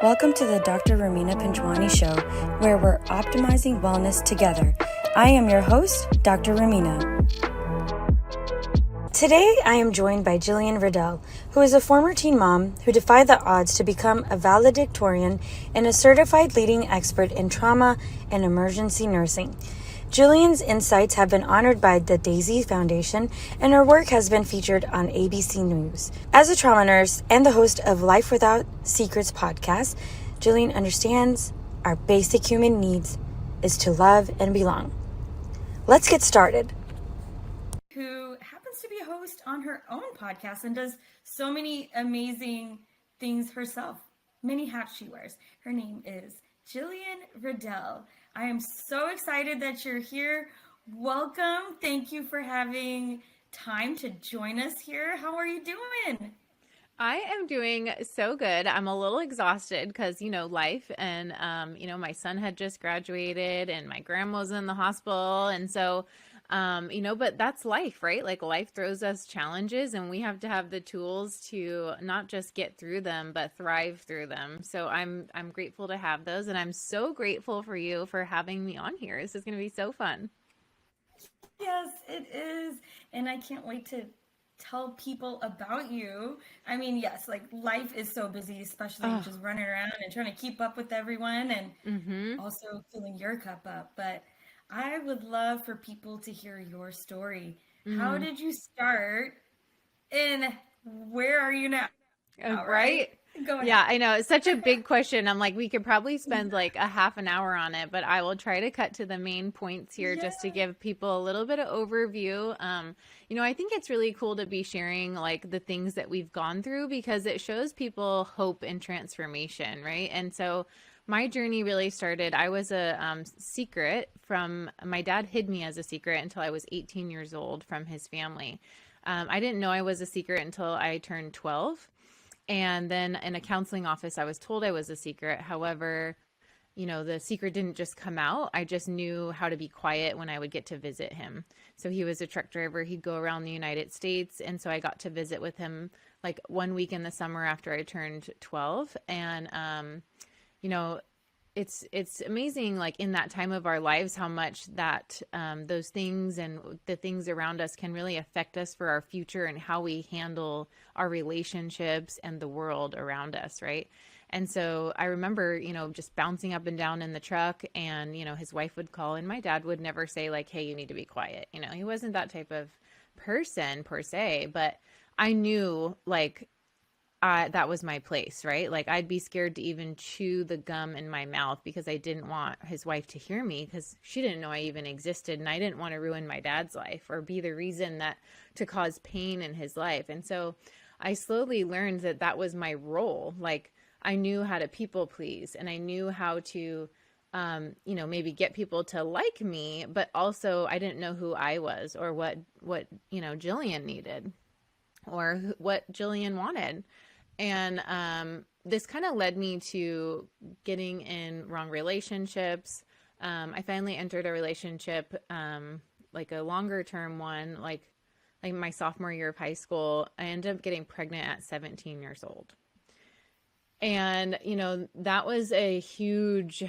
Welcome to the Dr. Romina Pinchwani Show, where we're optimizing wellness together. I am your host, Dr. Romina. Today, I am joined by Jillian Riddell, who is a former teen mom who defied the odds to become a valedictorian and a certified leading expert in trauma and emergency nursing. Jillian's insights have been honored by the Daisy Foundation, and her work has been featured on ABC News. As a trauma nurse and the host of Life Without Secrets podcast, Jillian understands our basic human needs is to love and belong. Let's get started. Who happens to be a host on her own podcast and does so many amazing things herself. Many hats she wears. Her name is Jillian Riddell. I am so excited that you're here. Welcome. Thank you for having time to join us here. How are you doing? I am doing so good. I'm a little exhausted because, life and, my son had just graduated and my grandma was in the hospital. And so, but that's life, right? Like life throws us challenges and we have to have the tools to not just get through them, but thrive through them. So I'm grateful to have those. And I'm so grateful for you for having me on here. This is going to be so fun. Yes, it is. And I can't wait to tell people about you. I mean, yes, like life is so busy, especially just running around and trying to keep up with everyone and also filling your cup up. But I would love for people to hear your story. How did you start and where are you now? Right? Go ahead. Yeah, I know. It's such a big question. I'm like, we could probably spend like a half an hour on it, but I will try to cut to the main points here just to give people a little bit of overview. I think it's really cool to be sharing like the things that we've gone through because it shows people hope and transformation, right? And so my journey really started, I was a secret from, my dad hid me as a secret until I was 18 years old from his family. I didn't know I was a secret until I turned 12. And then in a counseling office, I was told I was a secret. However, the secret didn't just come out. I just knew how to be quiet when I would get to visit him. So he was a truck driver. He'd go around the United States. And so I got to visit with him like 1 week in the summer after I turned 12. And, it's amazing, like in that time of our lives, how much that those things and the things around us can really affect us for our future and how we handle our relationships and the world around us, right? And so I remember, just bouncing up and down in the truck and, his wife would call and my dad would never say like, hey, you need to be quiet. He wasn't that type of person per se, but I knew like, that was my place, right? Like I'd be scared to even chew the gum in my mouth because I didn't want his wife to hear me because she didn't know I even existed. And I didn't want to ruin my dad's life or be the reason that to cause pain in his life. And so I slowly learned that that was my role. Like I knew how to people please and I knew how to, maybe get people to like me, but also I didn't know who I was or what, Jillian needed or what Jillian wanted. And this kind of led me to getting in wrong relationships. I finally entered a relationship, like a longer term one, like my sophomore year of high school. I ended up getting pregnant at 17 years old. And, that was a huge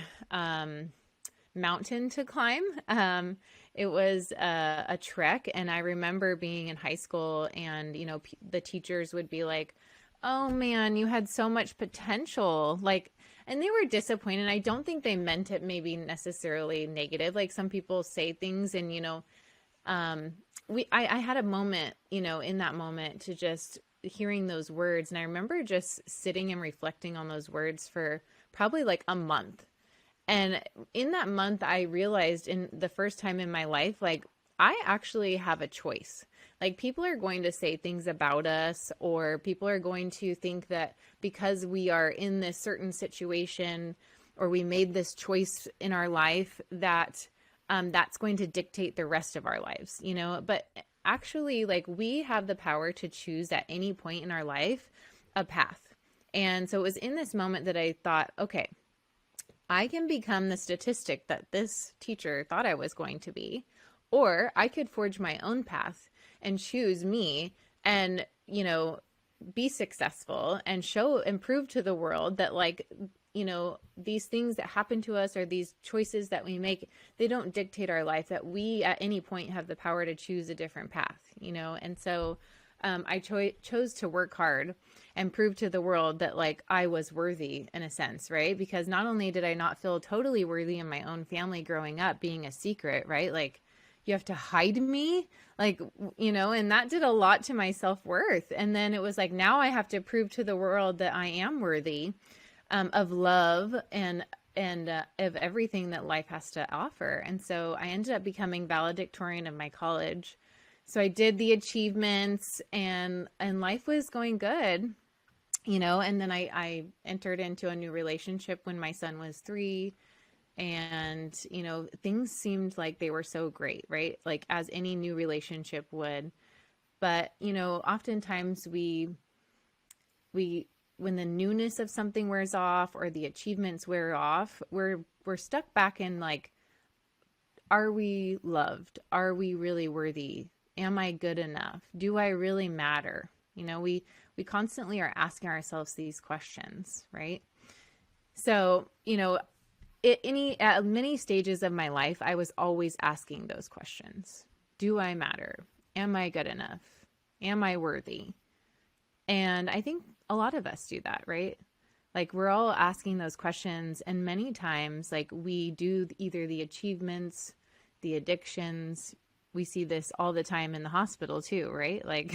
mountain to climb. It was a trek. And I remember being in high school and, the teachers would be like, oh man, you had so much potential. Like, and they were disappointed. I don't think they meant it maybe necessarily negative. Like some people say things and, I had a moment, in that moment to just hearing those words. And I remember just sitting and reflecting on those words for probably like a month. And in that month, I realized in the first time in my life, like I actually have a choice. Like people are going to say things about us or people are going to think that because we are in this certain situation or we made this choice in our life that that's going to dictate the rest of our lives, but actually like we have the power to choose at any point in our life a path. And so it was in this moment that I thought, okay, I can become the statistic that this teacher thought I was going to be, or I could forge my own path and choose me and, be successful and show and prove to the world that like these things that happen to us or these choices that we make, they don't dictate our life, that we at any point have the power to choose a different path, And so I chose to work hard and prove to the world that like I was worthy in a sense, right? Because not only did I not feel totally worthy in my own family growing up, being a secret, right? Like you have to hide me, like, and that did a lot to my self-worth. And then it was like, now I have to prove to the world that I am worthy of love and of everything that life has to offer. And so I ended up becoming valedictorian of my college. So I did the achievements and life was going good, and then I entered into a new relationship when my son was 3. And, things seemed like they were so great, right? Like as any new relationship would. But, oftentimes when the newness of something wears off or the achievements wear off, we're stuck back in like, are we loved? Are we really worthy? Am I good enough? Do I really matter? We constantly are asking ourselves these questions, right? So, at many stages of my life, I was always asking those questions. Do I matter? Am I good enough? Am I worthy? And I think a lot of us do that, right? Like we're all asking those questions, and many times like we do either the achievements, the addictions. We see this all the time in the hospital too, right? Like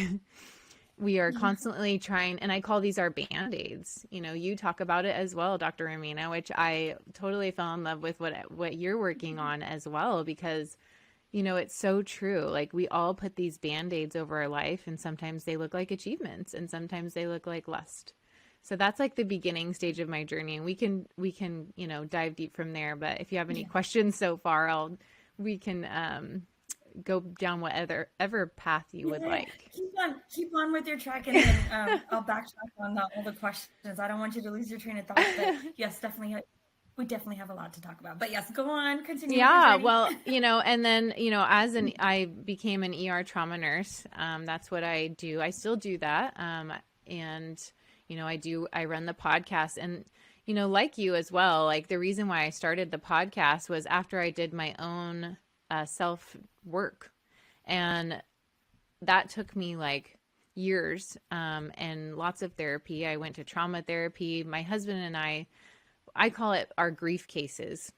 we are constantly trying, and I call these our Band-Aids. You talk about it as well, Dr. Ramina, which I totally fell in love with what you're working on as well, because, it's so true. Like we all put these Band-Aids over our life, and sometimes they look like achievements and sometimes they look like lust. So that's like the beginning stage of my journey, and we can, dive deep from there. But if you have any questions so far, we can, go down whatever path you would like. Keep on with your track, and then I'll backtrack on all the questions. I don't want you to lose your train of thought, but yes, definitely. We definitely have a lot to talk about, but yes, go on, continue. Yeah. Well, and then, I became an ER trauma nurse. That's what I do. I still do that. And, I run the podcast, and, like you as well, like the reason why I started the podcast was after I did my own self work, and that took me like years and lots of therapy. I went to trauma therapy. My husband and I call it our grief cases.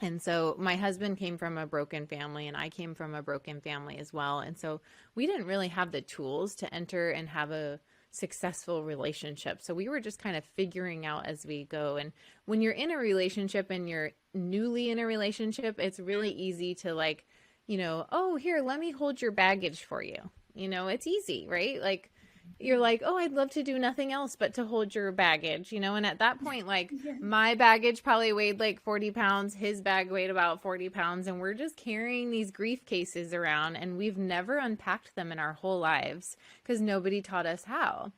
And so my husband came from a broken family, and I came from a broken family as well. And so we didn't really have the tools to enter and have a successful relationship. So we were just kind of figuring out as we go. And when you're in a relationship and you're newly in a relationship, it's really easy to like, oh, here, let me hold your baggage for you. It's easy, right? Like you're like, oh, I'd love to do nothing else but to hold your baggage, and at that point, like my baggage probably weighed like 40 pounds. His bag weighed about 40 pounds. And we're just carrying these grief cases around, and we've never unpacked them in our whole lives because nobody taught us how.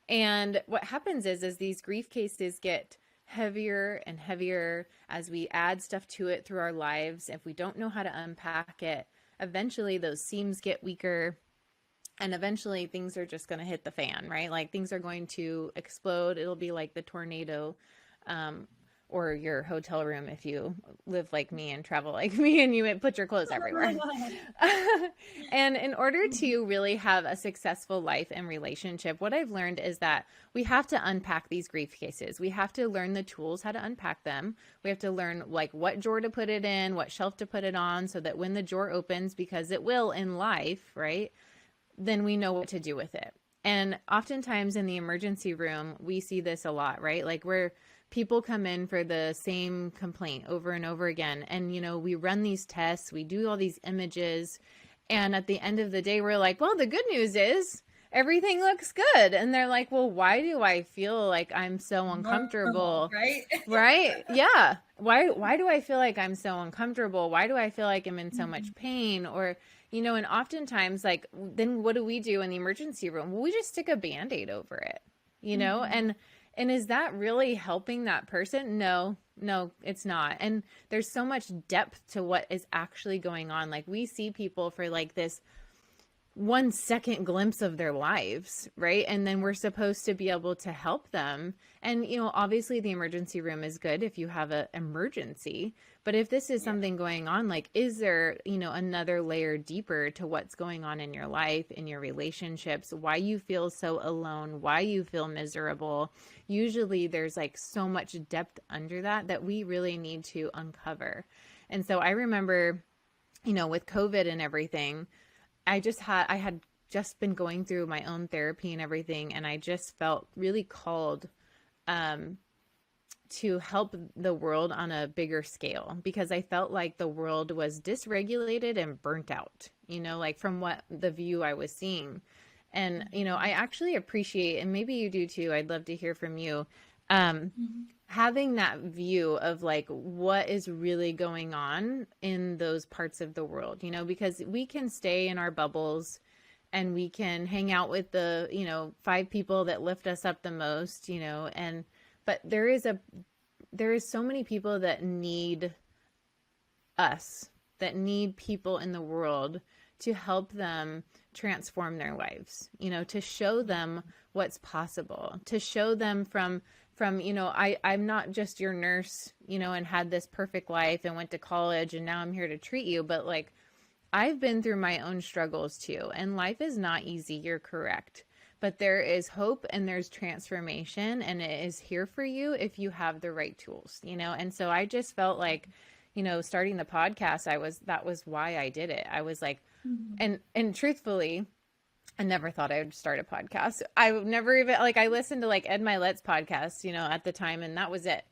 And what happens is these grief cases get heavier and heavier as we add stuff to it through our lives. If we don't know how to unpack it, eventually those seams get weaker. And eventually things are just going to hit the fan, right? Like things are going to explode. It'll be like the tornado or your hotel room if you live like me and travel like me and you put your clothes everywhere. And in order to really have a successful life and relationship, what I've learned is that we have to unpack these grief cases. We have to learn the tools, how to unpack them. We have to learn like what drawer to put it in, what shelf to put it on, so that when the drawer opens, because it will in life, right? Then we know what to do with it. And oftentimes in the emergency room, we see this a lot, right? Like where people come in for the same complaint over and over again. And, we run these tests, we do all these images. And at the end of the day, we're like, well, the good news is everything looks good. And they're like, well, why do I feel like I'm so uncomfortable? Right? Right? Yeah. Why do I feel like I'm so uncomfortable? Why do I feel like I'm in so much pain? Or, and oftentimes like, then what do we do in the emergency room? Well, we just stick a Band-Aid over it, and is that really helping that person? No, it's not. And there's so much depth to what is actually going on. Like we see people for like this 1 second glimpse of their lives, right? And then we're supposed to be able to help them. And, obviously the emergency room is good if you have an emergency, but if this is something going on, like, is there, another layer deeper to what's going on in your life, in your relationships, why you feel so alone, why you feel miserable? Usually there's like so much depth under that we really need to uncover. And so I remember, with COVID and everything, I had just been going through my own therapy and everything, and I just felt really called to help the world on a bigger scale, because I felt like the world was dysregulated and burnt out, like from what the view I was seeing. And, I actually appreciate, and maybe you do too, I'd love to hear from you, having that view of like what is really going on in those parts of the world, because we can stay in our bubbles and we can hang out with the, 5 people that lift us up the most, but there is so many people that need us, that need people in the world to help them transform their lives, to show them what's possible, to show them from, I'm not just your nurse, and had this perfect life and went to college and now I'm here to treat you. But like, I've been through my own struggles too. And life is not easy. You're correct. But there is hope and there's transformation, and it is here for you if you have the right tools, And so I just felt like, starting the podcast, that was why I did it. I was like, and truthfully, I never thought I would start a podcast. I never even, I listened to like Ed Milet's podcast, at the time, and that was it.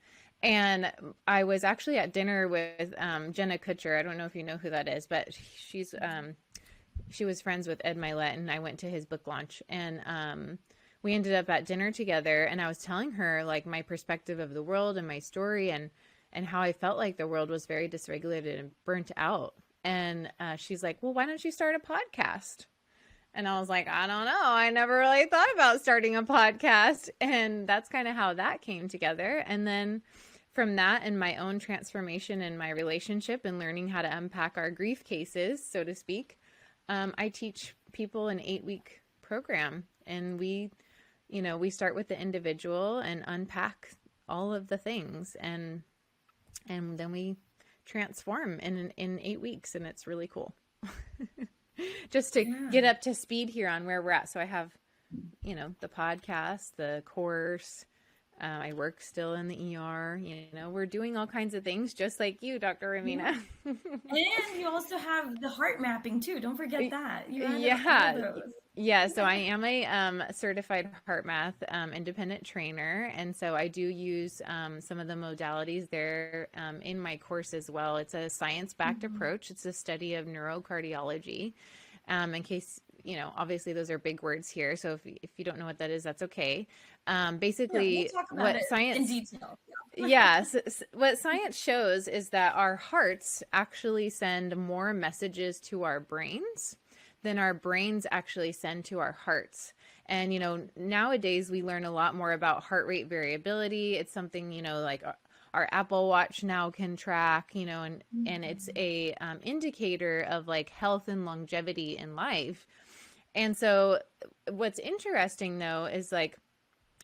And I was actually at dinner with Jenna Kutcher. I don't know if you know who that is, but she was friends with Ed Milet, and I went to his book launch, and we ended up at dinner together, and I was telling her like my perspective of the world and my story, and how I felt like the world was very dysregulated and burnt out. And she's like, well, why don't you start a podcast? And I was like, I don't know. I never really thought about starting a podcast. And that's kind of how that came together. And then from that and my own transformation in my relationship and learning how to unpack our grief cases, so to speak, I teach people an 8-week program. And we start with the individual and unpack all of the things. And then we transform in 8 weeks. And it's really cool. Just to get up to speed here on where we're at. So I have, the podcast, the course, I work still in the ER, we're doing all kinds of things just like you, Dr. Ramina. Yeah. And you also have the heart mapping too. Don't forget that. Yeah. So I am a certified heart math independent trainer. And so I do use some of the modalities there in my course as well. It's a science-backed approach. It's a study of neurocardiology. In case, obviously those are big words here. So if you don't know what that is, that's okay. Basically, we'll talk about it in detail. What science shows is that our hearts actually send more messages to our brains than our brains actually send to our hearts. And, nowadays we learn a lot more about heart rate variability. It's something, like our Apple Watch now can track, and it's a indicator of like health and longevity in life. And so what's interesting though is like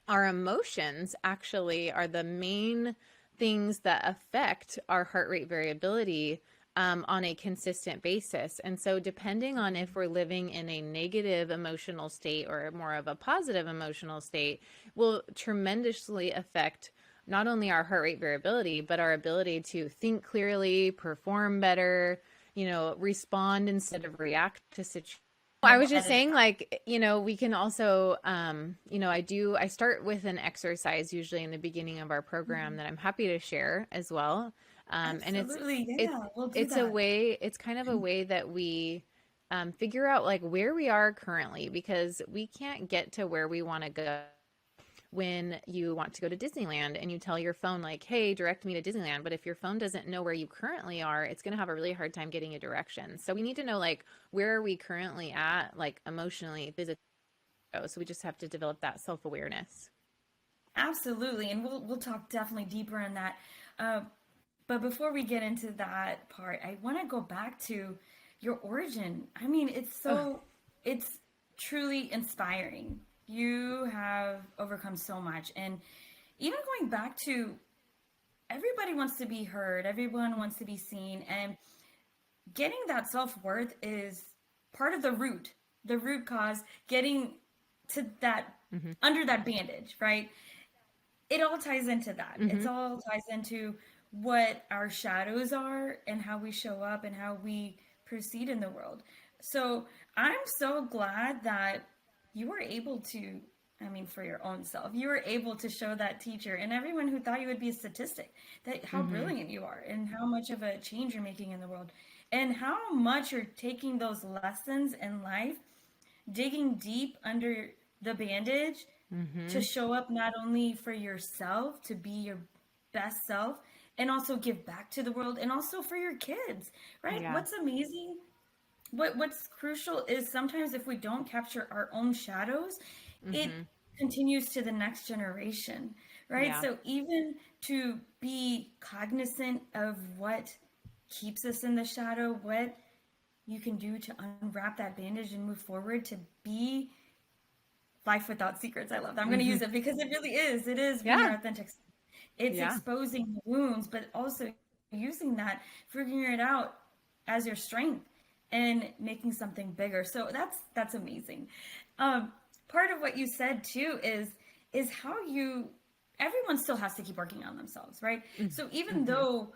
our emotions actually are the main things that affect our heart rate variability on a consistent basis. And so depending on if we're living in a negative emotional state or more of a positive emotional state will tremendously affect not only our heart rate variability, but our ability to think clearly, perform better, respond instead of react to situations. I was just saying, like, we can also, I start with an exercise usually in the beginning of our program that I'm happy to share as well. Absolutely. And it's kind of a way that we figure out like where we are currently, because we can't get to where we want to go when you want to go to Disneyland and you tell your phone like, hey, direct me to Disneyland. But if your phone doesn't know where you currently are, it's going to have a really hard time getting a direction. So we need to know like, where are we currently at, like emotionally, physically? So we just have to develop that self-awareness. Absolutely. And we'll talk definitely deeper on that. But before we get into that part, I want to go back to your origin. I mean, it's so it's truly inspiring. You have overcome so much. And even going back to everybody wants to be heard, everyone wants to be seen, and getting that self-worth is part of the root cause, getting to that under that bandage, right? It all ties into that. It's all ties into what our shadows are and how we show up and how we proceed in the world. So I'm so glad that you were able to, I mean, for your own self, you were able to show that teacher and everyone who thought you would be a statistic, that how brilliant you are and how much of a change you're making in the world and how much you're taking those lessons in life, digging deep under the bandage to show up not only for yourself, to be your best self, and also give back to the world, and also for your kids, right? Yeah. What's amazing, what's crucial is sometimes if we don't capture our own shadows, it continues to the next generation, right? Yeah. So even to be cognizant of what keeps us in the shadow, what you can do to unwrap that bandage and move forward to be life without secrets. I love that. I'm going to use it because it really is. It is being your authentic self. It's exposing the wounds, but also using that, figuring it out as your strength and making something bigger. So that's amazing. Part of what you said too is how everyone still has to keep working on themselves, right? So even though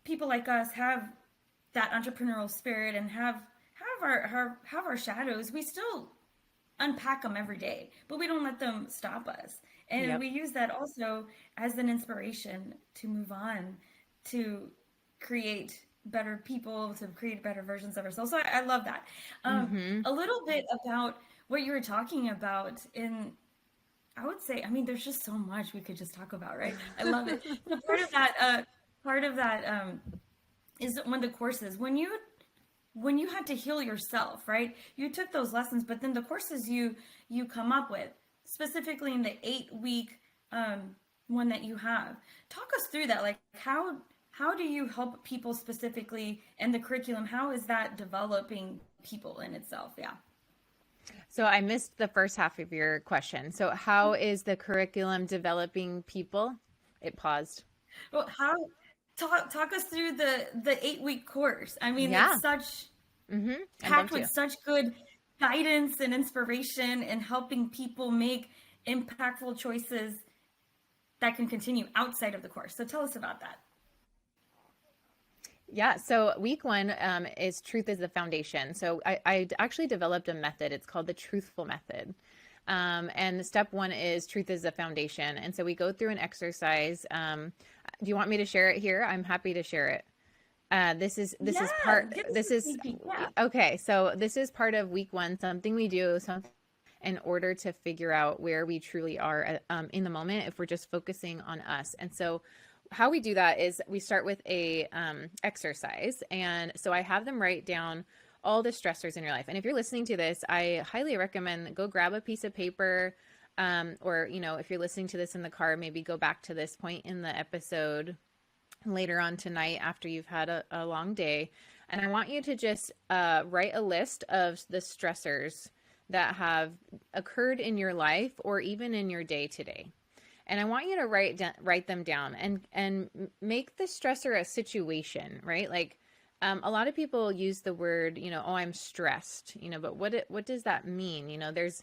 people like us have that entrepreneurial spirit and have our shadows, we still unpack them every day, but we don't let them stop us. And we use that also as an inspiration to move on, to create better people, to create better versions of ourselves. So I love that. A little bit about what you were talking about I would say, I mean, there's just so much we could just talk about, right? I love it. So part of that is one of the courses, when you had to heal yourself, right? You took those lessons, but then the courses you come up with, specifically in the 8-week one that you have, talk us through that. Like how do you help people specifically, and the curriculum, how is that developing people in itself? Yeah. So I missed the first half of your question. So how is the curriculum developing people? It paused. Well, talk us through the 8-week course. I mean, it's such packed with such good guidance and inspiration and helping people make impactful choices that can continue outside of the course. So tell us about that. Yeah. So week 1 is truth is the foundation. So I actually developed a method. It's called the truthful method. And step 1 is truth is the foundation. And so we go through an exercise. Do you want me to share it here? I'm happy to share it. This is okay. So this is part of week 1, something we do in order to figure out where we truly are in the moment, if we're just focusing on us. And so how we do that is we start with a exercise. And so I have them write down all the stressors in your life. And if you're listening to this, I highly recommend go grab a piece of paper, or, if you're listening to this in the car, maybe go back to this point in the episode later on tonight after you've had a long day. And I want you to just write a list of the stressors that have occurred in your life or even in your day today. And I want you to write them down and make the stressor a situation, right? Like a lot of people use the word, oh, I'm stressed, but what does that mean? There's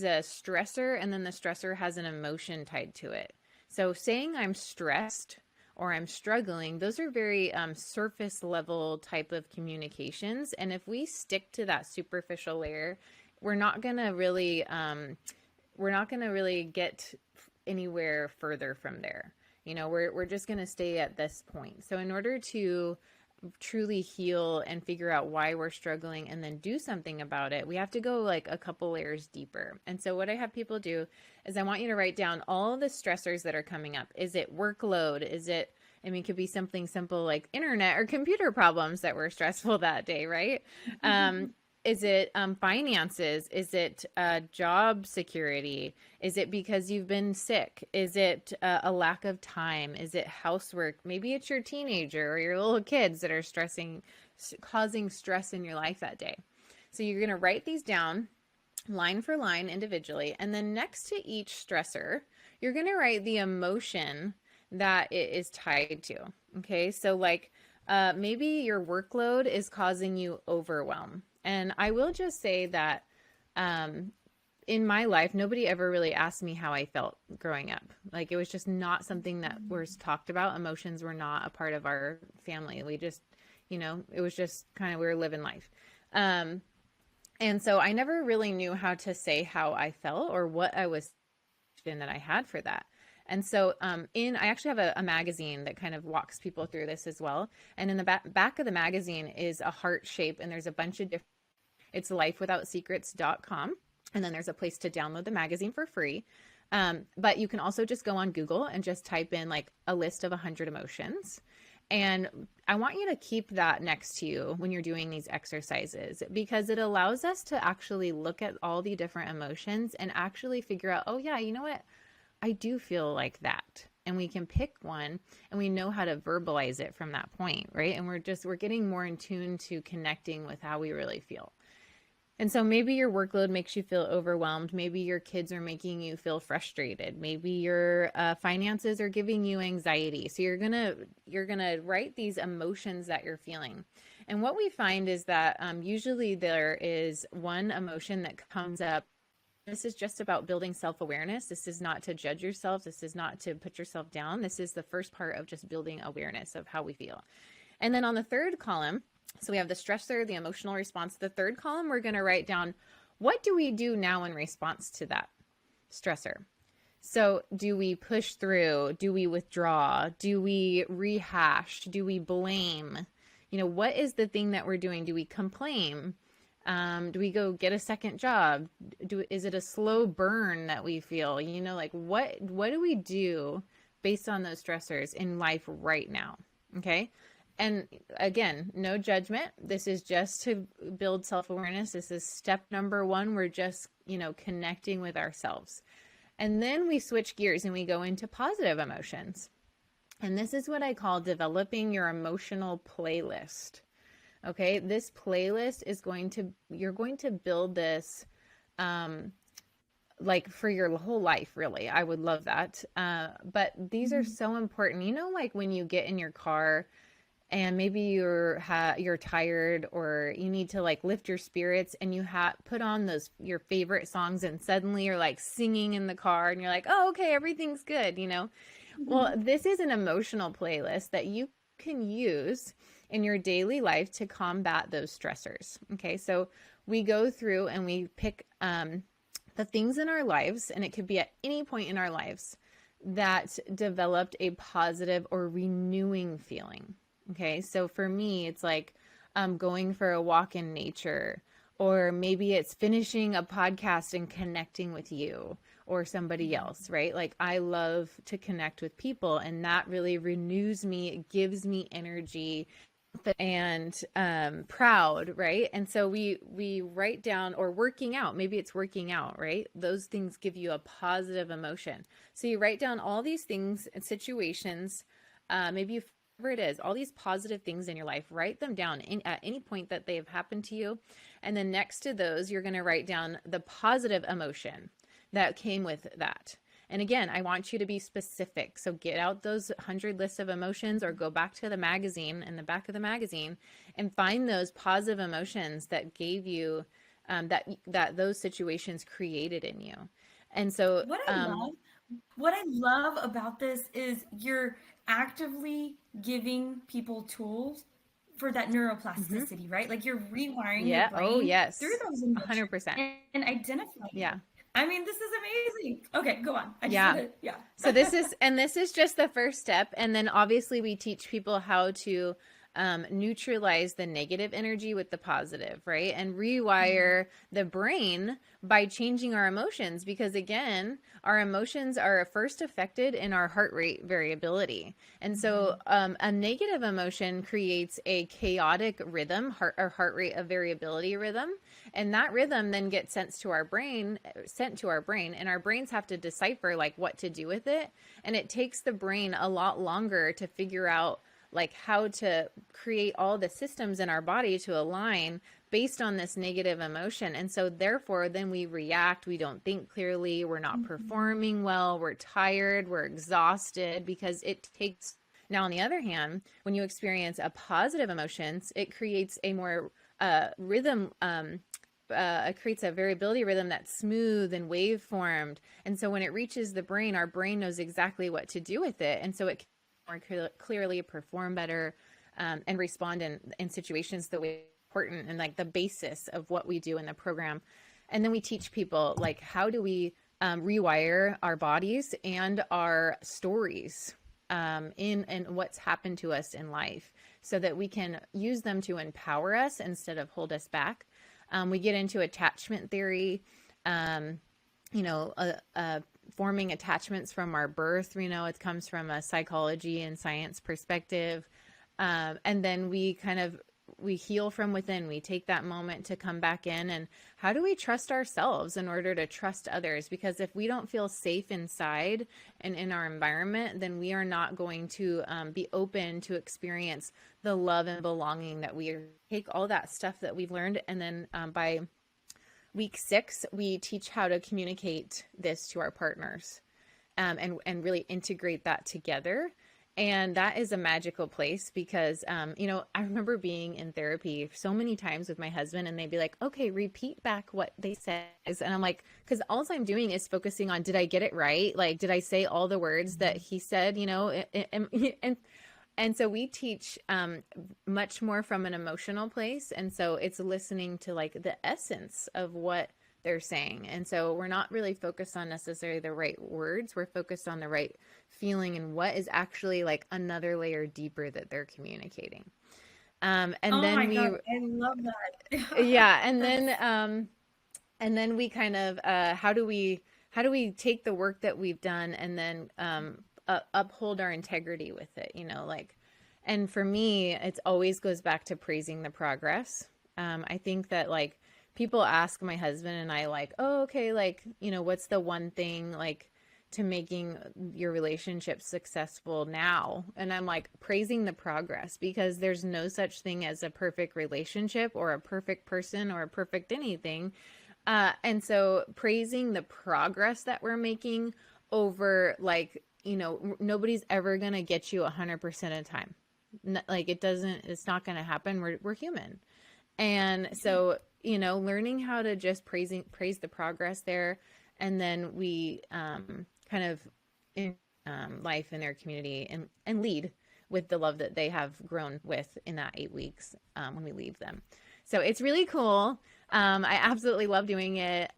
a stressor, and then the stressor has an emotion tied to it. So saying I'm stressed or I'm struggling, those are very surface level type of communications. And if we stick to that superficial layer, we're not going to really get anywhere further from there. We're just going to stay at this point. So in order to truly heal and figure out why we're struggling and then do something about it, we have to go like a couple layers deeper. And so what I have people do is I want you to write down all the stressors that are coming up. Is it workload? It could be something simple like internet or computer problems that were stressful that day, right? Is it finances? Is it job security? Is it because you've been sick? Is it a lack of time? Is it housework? Maybe it's your teenager or your little kids that are causing stress in your life that day. So you're going to write these down line for line individually. And then next to each stressor, you're going to write the emotion that it is tied to. Okay. So like, maybe your workload is causing you overwhelm. And I will just say that, in my life, nobody ever really asked me how I felt growing up. Like it was just not something that was talked about. Emotions were not a part of our family. We just, it was just kind of, we were living life. And so I never really knew how to say how I felt or what I was in that I had for that. And so I actually have a magazine that kind of walks people through this as well. And in the back of the magazine is a heart shape, and there's a bunch of different, it's lifewithoutsecrets.com. And then there's a place to download the magazine for free. But you can also just go on Google and just type in like a list of 100 emotions. And I want you to keep that next to you when you're doing these exercises, because it allows us to actually look at all the different emotions and actually figure out, oh yeah, you know what? I do feel like that. And we can pick one and we know how to verbalize it from that point, right? And we're getting more in tune to connecting with how we really feel. And so maybe your workload makes you feel overwhelmed. Maybe your kids are making you feel frustrated. Maybe your finances are giving you anxiety. So you're gonna write these emotions that you're feeling. And what we find is that usually there is one emotion that comes up. This is just about building self-awareness. This is not to judge yourself. This is not to put yourself down. This is the first part of just building awareness of how we feel. And then on the third column, so we have the stressor, the emotional response. The third column, we're going to write down, what do we do now in response to that stressor? So do we push through? Do we withdraw? Do we rehash? Do we blame? What is the thing that we're doing? Do we complain? Do we go get a second job? Is it a slow burn that we feel? Like what do we do based on those stressors in life right now? Okay. And again, no judgment. This is just to build self-awareness. This is step number one. We're just, connecting with ourselves. And then we switch gears and we go into positive emotions. And this is what I call developing your emotional playlist. Okay. This playlist is you're going to build this, like for your whole life, really. I would love that. But these are so important. Like when you get in your car, and maybe you're tired, or you need to like lift your spirits, and you put on your favorite songs, and suddenly you're like singing in the car, and you're like, oh, okay, everything's good, Well, this is an emotional playlist that you can use in your daily life to combat those stressors. Okay, so we go through and we pick the things in our lives, and it could be at any point in our lives, that developed a positive or renewing feeling. Okay, so for me, it's like going for a walk in nature, or maybe it's finishing a podcast and connecting with you or somebody else, right? Like I love to connect with people, and that really renews me. It gives me energy and proud, right? And so we write down, or working out, maybe it's working out, right? Those things give you a positive emotion. So you write down all these things and situations, maybe whatever it is, all these positive things in your life, write them down at any point that they have happened to you. And then next to those, you're going to write down the positive emotion that came with that. And again, I want you to be specific. So get out those 100 lists of emotions, or go back to the magazine, in the back of the magazine, and find those positive emotions that gave you, that those situations created in you. And so what I love about this is you're actively giving people tools for that neuroplasticity, right? Like you're rewiring your brain through those emotions 100%. and identifying. Yeah. I mean, this is amazing. Okay, go on. So this is just the first step. And then obviously we teach people how to neutralize the negative energy with the positive, right? And rewire the brain by changing our emotions, because again, our emotions are first affected in our heart rate variability. And so a negative emotion creates a chaotic rhythm, heart rate of variability rhythm. And that rhythm then gets sent to our brain, and our brains have to decipher like what to do with it. And it takes the brain a lot longer to figure out like how to create all the systems in our body to align based on this negative emotion. And so therefore then we react, we don't think clearly, we're not performing well, we're tired, we're exhausted, because it takes. Now, on the other hand, when you experience a positive emotions, it creates a more rhythm, it creates a variability rhythm that's smooth and wave formed. And so when it reaches the brain, our brain knows exactly what to do with it. And so it can more clearly perform better, and respond in situations the way important, and like the basis of what we do in the program. And then we teach people, like, how do we rewire our bodies and our stories in what's happened to us in life, so that we can use them to empower us instead of hold us back. We get into attachment theory, forming attachments from our birth. It comes from a psychology and science perspective. And then we heal from within. We take that moment to come back in, and how do we trust ourselves in order to trust others? Because if we don't feel safe inside and in our environment, then we are not going to be open to experience the love and belonging that we take all that stuff that we've learned. And then by week 6, we teach how to communicate this to our partners, and really integrate that together. And that is a magical place, because, I remember being in therapy so many times with my husband, and they'd be like, okay, repeat back what they said. And I'm like, because all I'm doing is focusing on, did I get it right? Like, did I say all the words that he said, and so we teach much more from an emotional place. And so it's listening to like the essence of what they're saying. And so we're not really focused on necessarily the right words. We're focused on the right feeling and what is actually like another layer deeper that they're communicating. And Oh then my God, I love that. yeah. And then we kind of, how do we take the work that we've done and then uphold our integrity with it, and for me, it always goes back to praising the progress. I think that like people ask my husband and I like, oh, okay, like, what's the one thing like to making your relationship successful now? And I'm like, praising the progress, because there's no such thing as a perfect relationship or a perfect person or a perfect anything. And so praising the progress that we're making over like, nobody's ever going to get you 100% of the time. Like it's not going to happen. We're human. And so, learning how to just praise the progress there. And then we kind of in life in their community and lead with the love that they have grown with in that 8 weeks when we leave them. So it's really cool. I absolutely love doing it.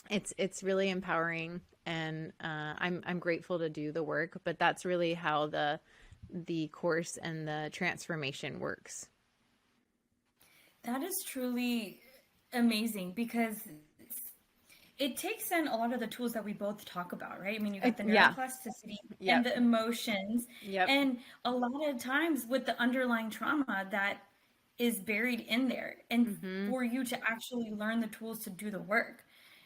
It's really empowering, and I'm grateful to do the work, but that's really how the course and the transformation works. That is truly amazing, because it takes in a lot of the tools that we both talk about, right? I mean, you got the neuroplasticity and the emotions, and a lot of times with the underlying trauma that is buried in there, and for you to actually learn the tools to do the work.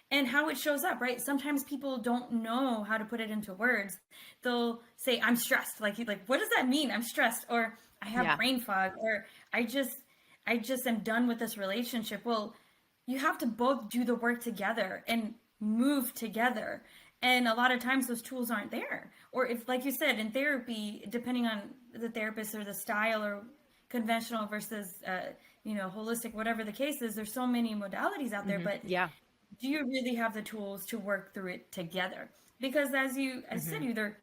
And how it shows up, right? Sometimes people don't know how to put it into words. They'll say, I'm stressed. Like, what does that mean? I'm stressed, or I have brain fog, or I just am done with this relationship. Well, you have to both do the work together and move together. And a lot of times those tools aren't there. Or if, like you said, in therapy, depending on the therapist or the style, or conventional versus, holistic, whatever the case is, there's so many modalities out there, but do you really have the tools to work through it together? Because as you said, either,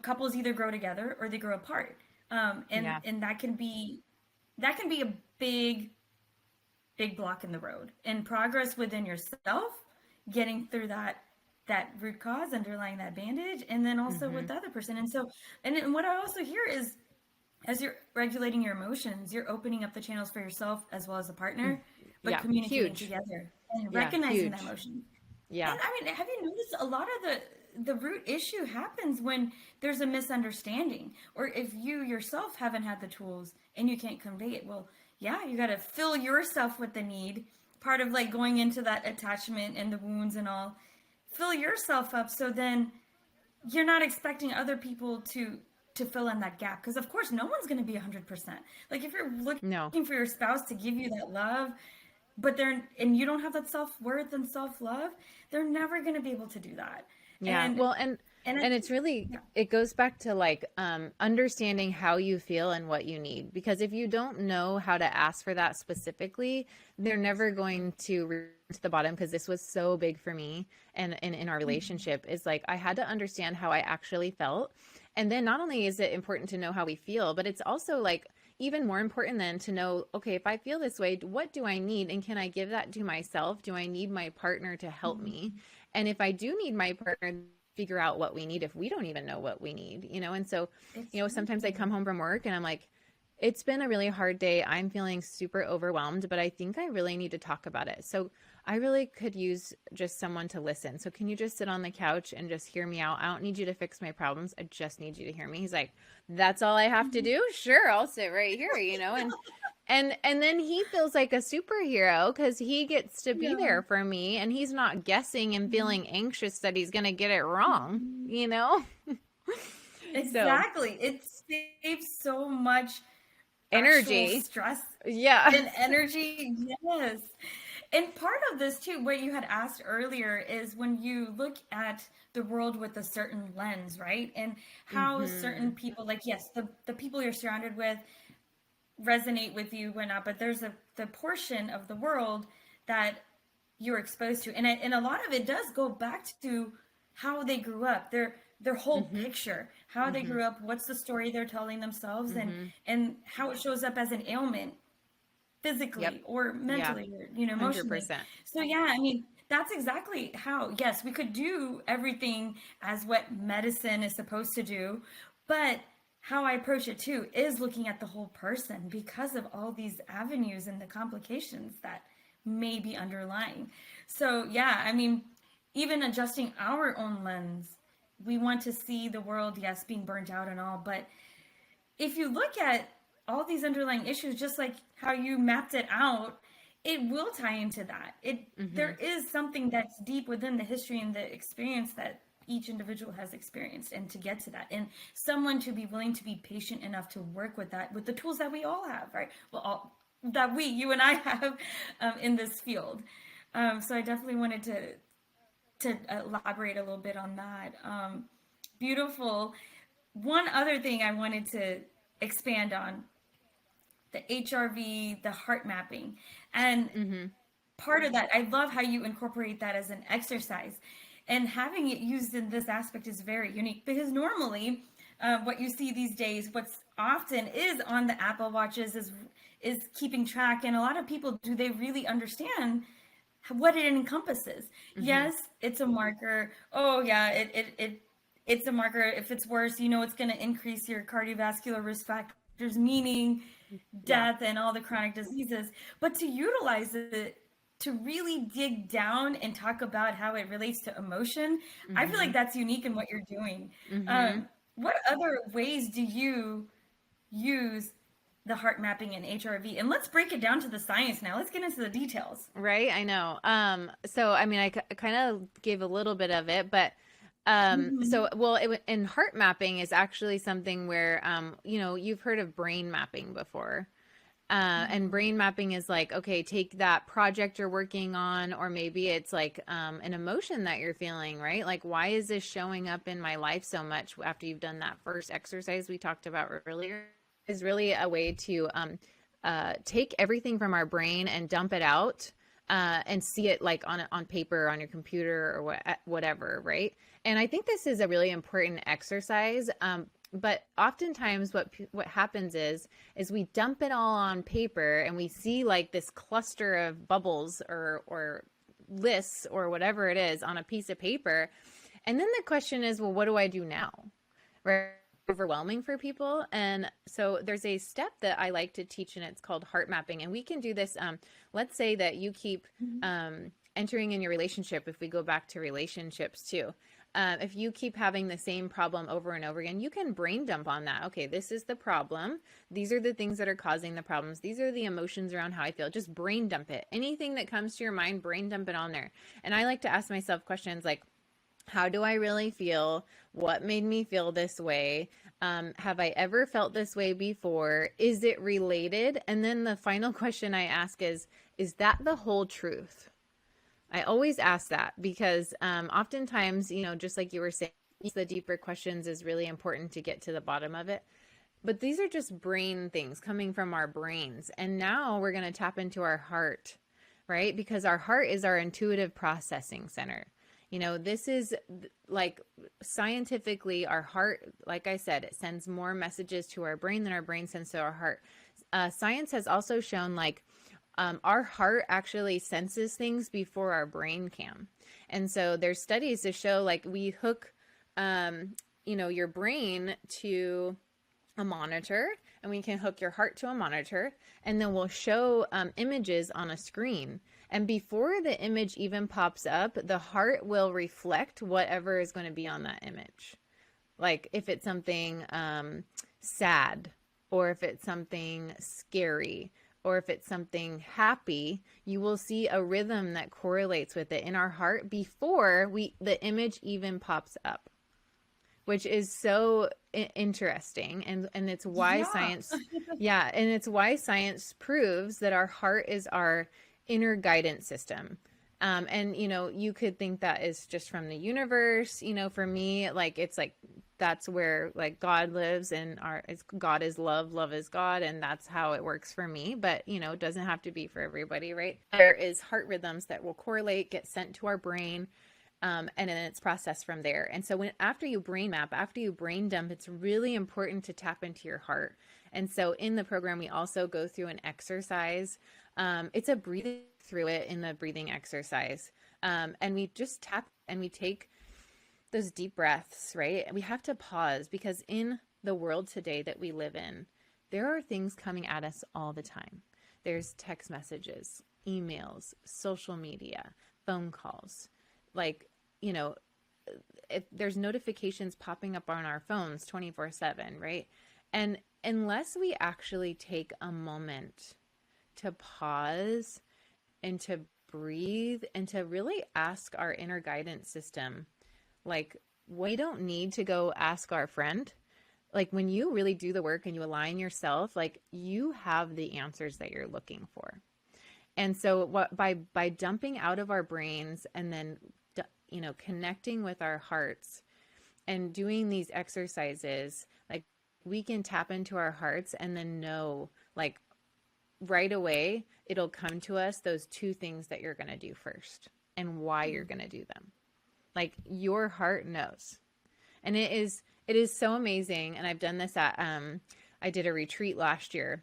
couples either grow together or they grow apart. And that can be a big block in the road, and progress within yourself, getting through that root cause underlying that bandage, and then also with the other person. And so, and what I also hear is, as you're regulating your emotions, you're opening up the channels for yourself as well as the partner, but communicating together and recognizing that emotion. Yeah. And I mean, have you noticed a lot of the root issue happens when there's a misunderstanding, or if you yourself haven't had the tools and you can't convey it? Well, you got to fill yourself with the need. Part of like going into that attachment and the wounds and all, fill yourself up, so then you're not expecting other people to to fill in that gap. Because of course, no one's going to be 100%. Like if you're No. looking for your spouse to give you that love, but and you don't have that self-worth and self-love, they're never going to be able to do that. Yeah. And Well, and it's really, it goes back to like understanding how you feel and what you need. Because if you don't know how to ask for that specifically, they're never going to reach to the bottom. Because this was so big for me and in our relationship, is like I had to understand how I actually felt. And then not only is it important to know how we feel, but it's also like even more important than to know, okay, if I feel this way, what do I need? And can I give that to myself? Do I need my partner to help me? And if I do need my partner, figure out what we need if we don't even know what we need, you know? And so, you know, sometimes I come home from work and I'm like, it's been a really hard day. I'm feeling super overwhelmed, but I think I really need to talk about it. So I really could use just someone to listen. So can you just sit on the couch and just hear me out? I don't need you to fix my problems. I just need you to hear me. He's like, that's all I have to do? Sure, I'll sit right here, you know? And then he feels like a superhero because he gets to be there for me, and he's not guessing and feeling anxious that he's going to get it wrong, you know? Exactly. It saves so much energy, stress, and energy. Yes. And part of this too, what you had asked earlier, is when you look at the world with a certain lens, right? And how certain people, like, yes, the people you're surrounded with resonate with you, whatnot, but there's the portion of the world that you're exposed to, and a lot of it does go back to how they grew up, their whole picture, how they grew up, what's the story they're telling themselves, and how it shows up as an ailment physically or mentally, or, you know, emotionally. 100%. So yeah, I mean, that's exactly how, yes, we could do everything as what medicine is supposed to do, but how I approach it too is looking at the whole person because of all these avenues and the complications that may be underlying. So yeah, I mean, even adjusting our own lens, we want to see the world, yes, being burnt out and all, but if you look at all these underlying issues, just like how you mapped it out, it will tie into that. There is something that's deep within the history and the experience that each individual has experienced, and to get to that, and someone to be willing to be patient enough to work with that, with the tools that we all have, right? Well, you and I have in this field. So I definitely wanted to elaborate a little bit on that. Beautiful. One other thing I wanted to expand on, the HRV, the heart mapping, and part of that, I love how you incorporate that as an exercise. And having it used in this aspect is very unique, because normally what you see these days, what's often is on the Apple Watches is keeping track. And a lot of people, do they really understand what it encompasses? Yes, it's a marker. Oh yeah, it's a marker. If it's worse, you know, it's going to increase your cardiovascular risk factors, meaning death and all the chronic diseases. But to utilize it, to really dig down and talk about how it relates to emotion, I feel like that's unique in what you're doing. What other ways do you use the heart mapping and HRV? And let's break it down to the science now. Let's get into the details. Right, I know. So I mean, I kind of gave a little bit of it, but and heart mapping is actually something where, you know, you've heard of brain mapping before. And brain mapping is like, okay, take that project you're working on, or maybe it's like an emotion that you're feeling, right? Like, why is this showing up in my life so much after you've done that first exercise we talked about earlier? Is really a way to take everything from our brain and dump it out and see it like on paper, on your computer, or whatever, right? And I think this is a really important exercise. But oftentimes what happens is we dump it all on paper, and we see like this cluster of bubbles or lists or whatever it is on a piece of paper. And then the question is, well, what do I do now? Right? Overwhelming for people. And so there's a step that I like to teach, and it's called heart mapping. And we can do this. Let's say that you keep entering in your relationship, if we go back to relationships too. If you keep having the same problem over and over again, you can brain dump on that. Okay, this is the problem. These are the things that are causing the problems. These are the emotions around how I feel. Just brain dump it. Anything that comes to your mind, brain dump it on there. And I like to ask myself questions like, How do I really feel? What made me feel this way? Have I ever felt this way before? Is it related? And then the final question I ask is that the whole truth? I always ask that because oftentimes, just like you were saying, the deeper questions is really important to get to the bottom of it. But these are just brain things coming from our brains. And now we're going to tap into our heart, right? Because our heart is our intuitive processing center. This is like scientifically our heart, like I said, it sends more messages to our brain than our brain sends to our heart. Science has also shown our heart actually senses things before our brain can. And so there's studies to show we hook, your brain to a monitor, and we can hook your heart to a monitor, and then we'll show images on a screen. And before the image even pops up, the heart will reflect whatever is going to be on that image. Like if it's something sad, or if it's something scary, or if it's something happy, you will see a rhythm that correlates with it in our heart before the image even pops up, which is so interesting. And it's why science, and it's why science proves that our heart is our inner guidance system. And you could think that is just from the universe. For me, it's that's where God lives, and God is love, love is God, and that's how it works for me. But it doesn't have to be for everybody, right? There is heart rhythms that will correlate, get sent to our brain, and then it's processed from there. And so after you brain map, after you brain dump, it's really important to tap into your heart. And so in the program, we also go through an exercise. It's a breathing through it in the breathing exercise. And we just tap and we take those deep breaths, right? And we have to pause because in the world today that we live in, there are things coming at us all the time. There's text messages, emails, social media, phone calls. If there's notifications popping up on our phones 24/7, right? And unless we actually take a moment to pause and to breathe and to really ask our inner guidance system, we don't need to go ask our friend. When you really do the work and you align yourself, you have the answers that you're looking for. And so by dumping out of our brains and then connecting with our hearts and doing these exercises, we can tap into our hearts and then know right away it'll come to us, those two things that you're going to do first and why you're going to do them. Your heart knows. And it is so amazing. And I've done this at I did a retreat last year,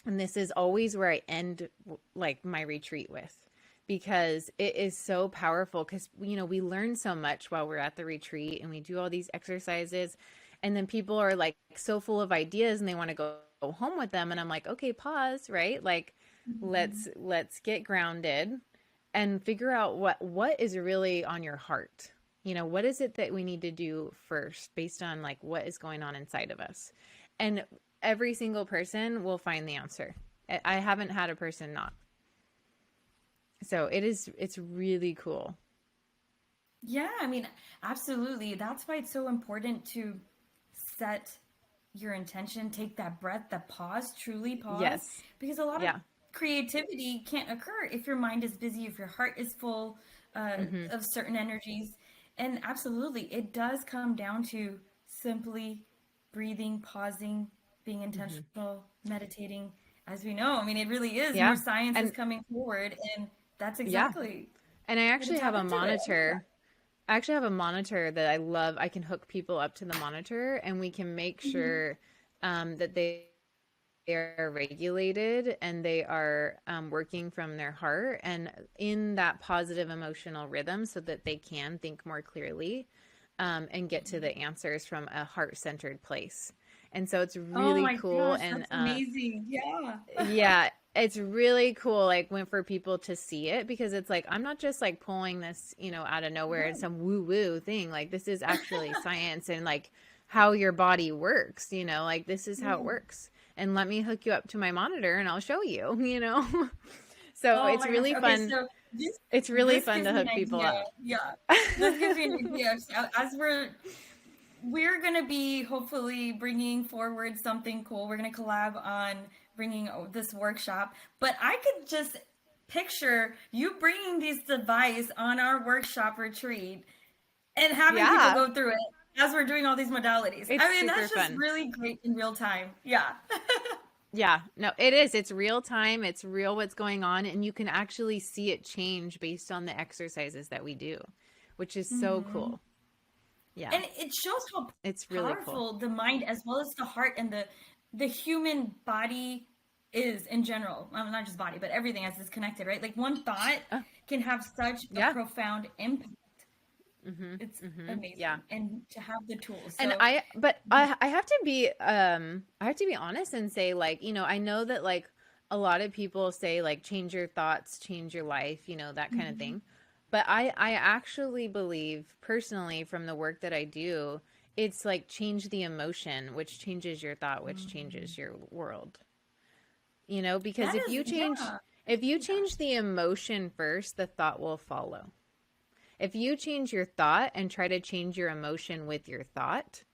and this is always where I end my retreat with, because it is so powerful. Because we learn so much while we're at the retreat, and we do all these exercises, and then people are so full of ideas and they want to go home with them, and I'm okay, pause, right? Let's get grounded and figure out what is really on your heart. What is it that we need to do first based on what is going on inside of us? And every single person will find the answer. I haven't had a person not. So it's really cool. Yeah, absolutely. That's why it's so important to set your intention, take that breath, that pause, truly pause. Yes. Because a lot of creativity can't occur if your mind is busy, if your heart is full of certain energies. And absolutely, it does come down to simply breathing, pausing, being intentional, meditating. As we know, it really is. More science is coming forward, and that's exactly. And I actually have a monitor. I actually have a monitor that I love. I can hook people up to the monitor, and we can make sure that they are regulated and they are working from their heart and in that positive emotional rhythm, so that they can think more clearly and get to the answers from a heart-centered place. And so it's really cool. Gosh, and that's amazing. Yeah, it's really cool for people to see it, because it's I'm not just pulling this out of nowhere and some woo thing. This is actually science and how your body works. This is how it works. And let me hook you up to my monitor and I'll show you. So it's really fun. So this, It's really this fun gives to me an hook people idea. up. Yeah, this gives me an idea. As we're gonna be hopefully bringing forward something cool. We're gonna collab on bringing this workshop, but I could just picture you bringing these devices on our workshop retreat and having people Yeah, go through it as we're doing all these modalities. it's I mean, super that's just fun. really great in real time. Yeah. Yeah, no, it is. It's real time. It's real what's going on. And you can actually see it change based on the exercises that we do, which is so Hmm. cool. Yeah, And it shows how it's really cool. powerful the mind as well as the heart and the human body is in general. Well, not just body, but everything as it's connected, right? Like one thought Oh, can have such a yeah. profound impact. It's Yeah. amazing. And to have the tools. And So, I I have to be honest and say, like, I know that, like, a lot of people say, like, change your thoughts, change your life, that kind of mhm. thing. But I actually believe personally from the work that I do, it's like change the emotion, which changes your thought, which changes your world. Because That is, yeah. if you Yeah. change the emotion first, the thought will follow. If you change your thought and try to change your emotion with your thought,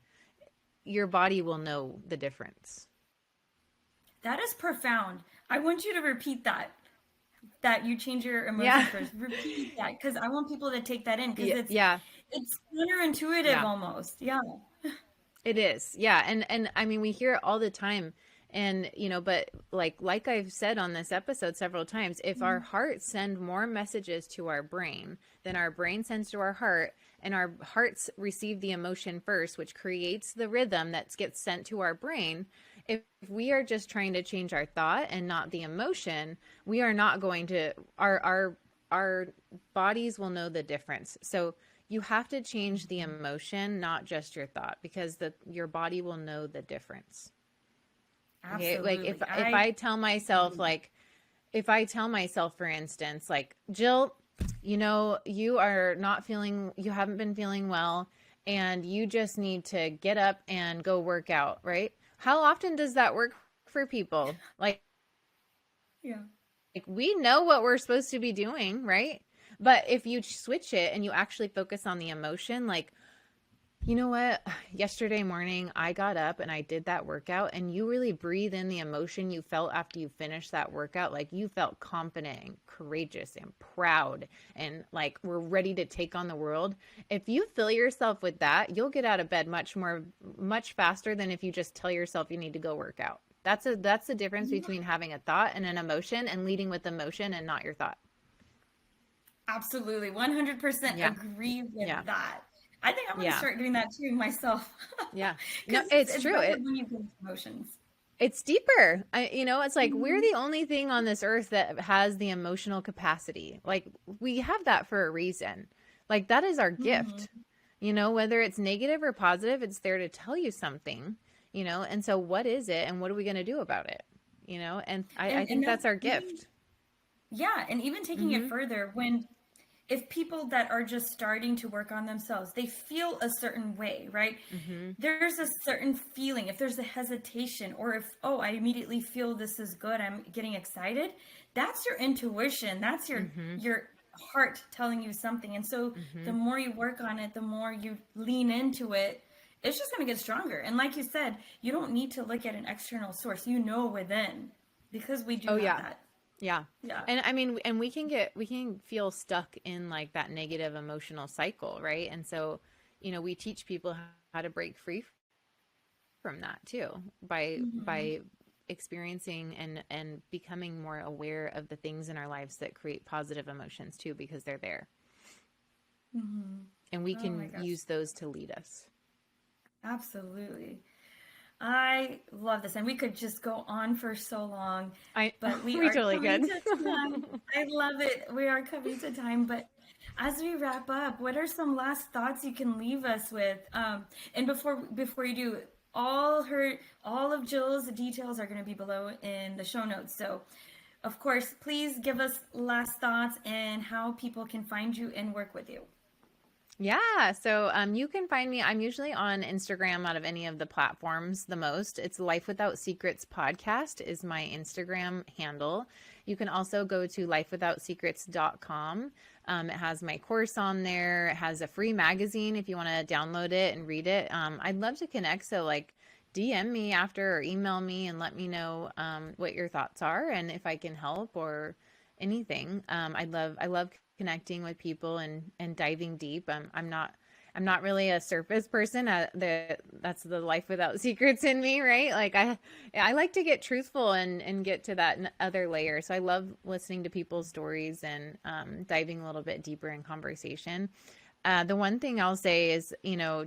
your body will know the difference. That is profound. I want you to repeat that. That you change your emotions Yeah. first. Repeat that because I want people to take that in because Yeah. Yeah. it's counterintuitive Yeah. almost. Yeah. It is. Yeah. And I mean, we hear it all the time. And, but like I've said on this episode several times, if our hearts send more messages to our brain than our brain sends to our heart, and our hearts receive the emotion first, which creates the rhythm that gets sent to our brain, if we are just trying to change our thought and not the emotion, we are not going to, our bodies will know the difference. So you have to change the emotion, not just your thought, because your body will know the difference. Okay, like if Absolutely. if I tell myself, like, if I tell myself, for instance, like, Jill, you are not feeling, you haven't been feeling well, and you just need to get up and go work out, right? How often does that work for people? Yeah. Like, we know what we're supposed to be doing, right? But if you switch it and you actually focus on the emotion, like, you know what? Yesterday morning, I got up and I did that workout, and you really breathe in the emotion you felt after you finished that workout. Like, you felt confident and courageous and proud and like we're ready to take on the world. If you fill yourself with that, you'll get out of bed much faster than if you just tell yourself you need to go work out. That's the difference between having a thought and an emotion, and leading with emotion and not your thought. Absolutely. 100% Yeah. agree with Yeah. that. I think I'm going to Yeah. start doing that too myself. Yeah. No, Because it's it's true. better when you feel emotions. It's deeper. It's like we're Mhm. the only thing on this earth that has the emotional capacity. Like, we have that for a reason. Like, that is our Mhm. gift. Whether it's negative or positive, it's there to tell you something, and so what is it and what are we going to do about it? And I And think not that's our even, gift. yeah, and even taking it Mm-hmm. further, when if people that are just starting to work on themselves, they feel a certain way, right? Mm-hmm. There's a certain feeling. If there's a hesitation, or if, oh, I immediately feel this is good, I'm getting excited, that's your intuition. That's Mm-hmm. your heart telling you something. And so the Mm-hmm. more you work on it, the more you lean into it, it's just going to get stronger. And like you said, you don't need to look at an external source. You know within, because we do Oh, have yeah. that. Yeah. Yeah. And I mean, and we can feel stuck in like that negative emotional cycle, right? And so, we teach people how to break free from that too, Hmm. by experiencing and becoming more aware of the things in our lives that create positive emotions too, because they're there. Hmm. And we Oh my can gosh. use those to lead us. Absolutely. I love this, and we could just go on for so long, I but we we are totally coming could. to time. I love it. We are coming to time, but as we wrap up, what are some last thoughts you can leave us with? And before you do, all of Jill's details are going to be below in the show notes. So, of course, please give us last thoughts and how people can find you and work with you. Yeah, so you can find me. I'm usually on Instagram out of any of the platforms the most. It's Life Without Secrets podcast is my Instagram handle. You can also go to lifewithoutsecrets.com. It has my course on there. It has a free magazine if you want to download it and read it. I'd love to connect. So like DM me after or email me and let me know what your thoughts are and if I can help or anything. I love connecting with people and diving deep. I'm not really a surface person. That's the life without secrets in me, right? Like I like to get truthful and get to that other layer. So I love listening to people's stories and diving a little bit deeper in conversation. The one thing I'll say is,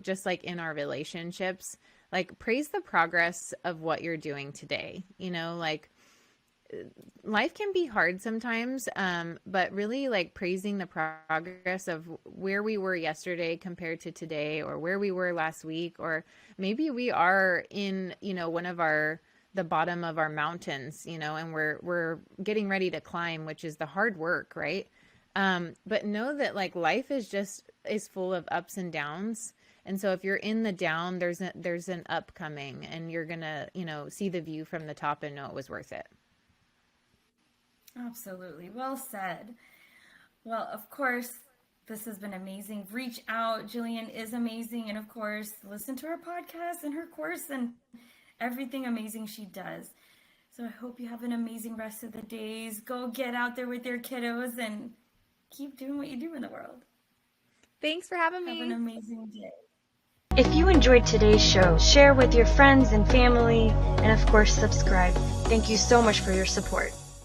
just like in our relationships, like praise the progress of what you're doing today. Like life can be hard sometimes, but really like praising the progress of where we were yesterday compared to today, or where we were last week, or maybe we are in, one of the bottom of our mountains, and we're getting ready to climb, which is the hard work, right? But know that like life is full of ups and downs. And so if you're in the down, there's an up coming, and you're gonna, see the view from the top and know it was worth it. Absolutely. Well said. Well, of course, this has been amazing. Reach out. Jillian is amazing. And of course, listen to her podcast and her course and everything amazing she does. So I hope you have an amazing rest of the days. Go get out there with your kiddos and keep doing what you do in the world. Thanks for having me. Have an amazing day. If you enjoyed today's show, share with your friends and family, and of course, subscribe. Thank you so much for your support.